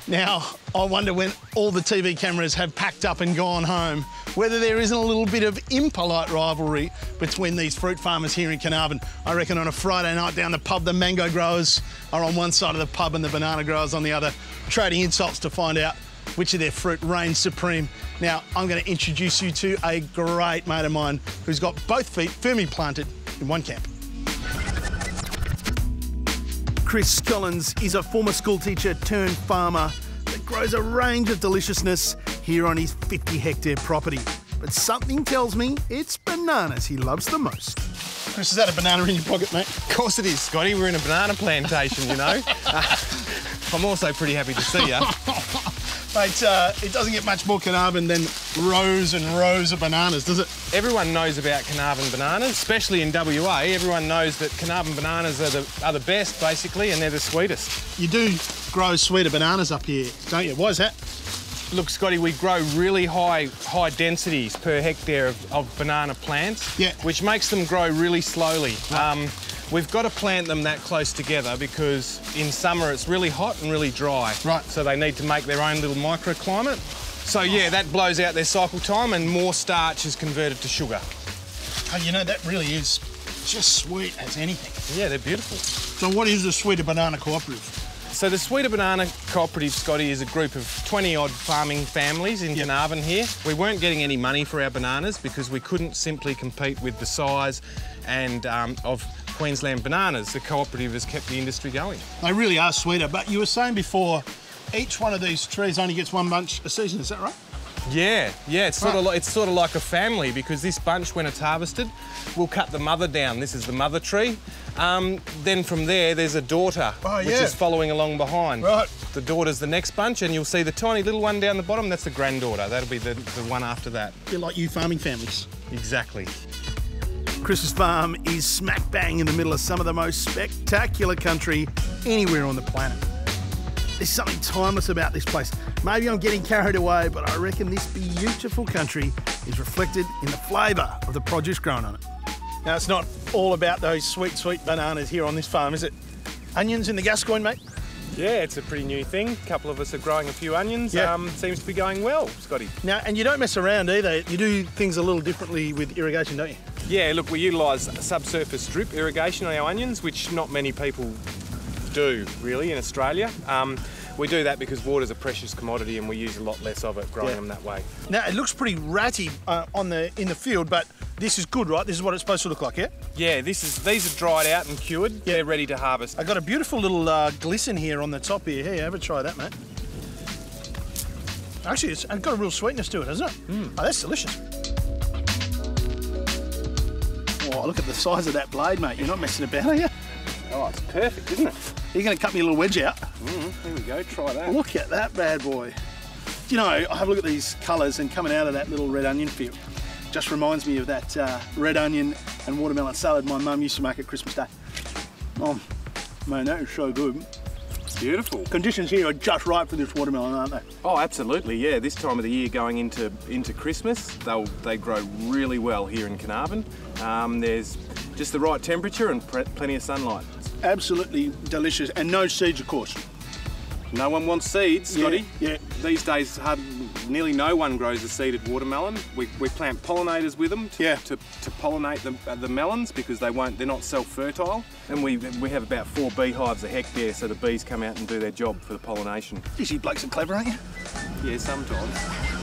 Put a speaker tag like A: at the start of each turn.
A: Now, I wonder when all the TV cameras have packed up and gone home, whether there isn't a little bit of impolite rivalry between these fruit farmers here in Carnarvon. I reckon on a Friday night down the pub, the mango growers are on one side of the pub and the banana growers on the other, trading insults to find out which of their fruit reigns supreme. Now, I'm going to introduce you to a great mate of mine who's got both feet firmly planted in one camp. Chris Collins is a former school teacher turned farmer that grows a range of deliciousness here on his 50-hectare property. But something tells me it's bananas he loves the most. Chris, is that a banana in your pocket, mate?
B: Of course it is, Scotty. We're in a banana plantation, you know. I'm also pretty happy to see you.
A: Mate, it doesn't get much more Carnarvon than rows and rows of bananas, does it?
B: Everyone knows about Carnarvon bananas, especially in WA. Everyone knows that Carnarvon bananas are the best, basically, and they're the sweetest.
A: You do grow sweeter bananas up here, don't you? Why is that?
B: Look, Scotty, we grow really high densities per hectare of banana plants,
A: yeah,
B: which makes them grow really slowly.
A: Right.
B: We've got to plant them that close together because in summer it's really hot and really dry.
A: Right.
B: So they need to make their own little microclimate. So yeah, that blows out their cycle time and more starch is converted to sugar.
A: Oh, you know, that really is just sweet as anything.
B: Yeah, they're beautiful.
A: So what is the Sweeter Banana Cooperative?
B: So the Sweeter Banana Cooperative, Scotty, is a group of 20-odd farming families in Carnarvon here. We weren't getting any money for our bananas because we couldn't simply compete with the size and of Queensland bananas. The cooperative has kept the industry going.
A: They really are sweeter, but you were saying before, each one of these trees only gets one bunch a season, is that right?
B: Yeah, it's sort of like a family because this bunch, when it's harvested, we'll cut the mother down. This is the mother tree. Then from there, there's a daughter, which is following along behind.
A: Right.
B: The daughter's the next bunch, and you'll see the tiny little one down the bottom. That's the granddaughter. That'll be the one after that.
A: A bit like you farming families.
B: Exactly.
A: Chris's farm is smack bang in the middle of some of the most spectacular country anywhere on the planet. There's something timeless about this place. Maybe I'm getting carried away, but I reckon this beautiful country is reflected in the flavour of the produce grown on it. Now, it's not all about those sweet, sweet bananas here on this farm, is it? Onions in the Gascoigne, mate?
B: Yeah, it's a pretty new thing. A couple of us are growing a few onions.
A: Yeah.
B: Seems to be going well, Scotty.
A: Now, and you don't mess around either. You do things a little differently with irrigation, don't you?
B: Yeah, look, we utilise subsurface drip irrigation on our onions, which not many people do, really, in Australia. We do that because water's a precious commodity and we use a lot less of it growing them that way.
A: Now, it looks pretty ratty in the field, but this is good, right? This is what it's supposed to look like, yeah?
B: Yeah, these are dried out and cured. Yeah. They're ready to harvest.
A: I've got a beautiful little glisten here on the top here. Hey, have a try that, mate. Actually, it's got a real sweetness to it, hasn't it? Mm. Oh, that's delicious. Oh, look at the size of that blade, mate. You're not messing about, are you?
B: Oh, it's perfect, isn't it?
A: You're going to cut me a little wedge out.
B: Here we go, try that.
A: Look at that bad boy. You know, I have a look at these colours and coming out of that little red onion field. Just reminds me of that red onion and watermelon salad my mum used to make at Christmas Day. Oh, man, that is so good.
B: Beautiful.
A: Conditions here are just right for this watermelon, aren't they?
B: Oh, absolutely, yeah. This time of the year going into Christmas, they grow really well here in Carnarvon. There's just the right temperature and plenty of sunlight.
A: Absolutely delicious, and no seeds, of course.
B: No one wants seeds, Scotty.
A: Yeah.
B: These days, nearly no one grows a seeded watermelon. We plant pollinators with them to pollinate the melons because they're not self-fertile. And we have about 4 beehives a hectare, so the bees come out and do their job for the pollination.
A: You blokes are clever, aren't you?
B: Yeah, sometimes.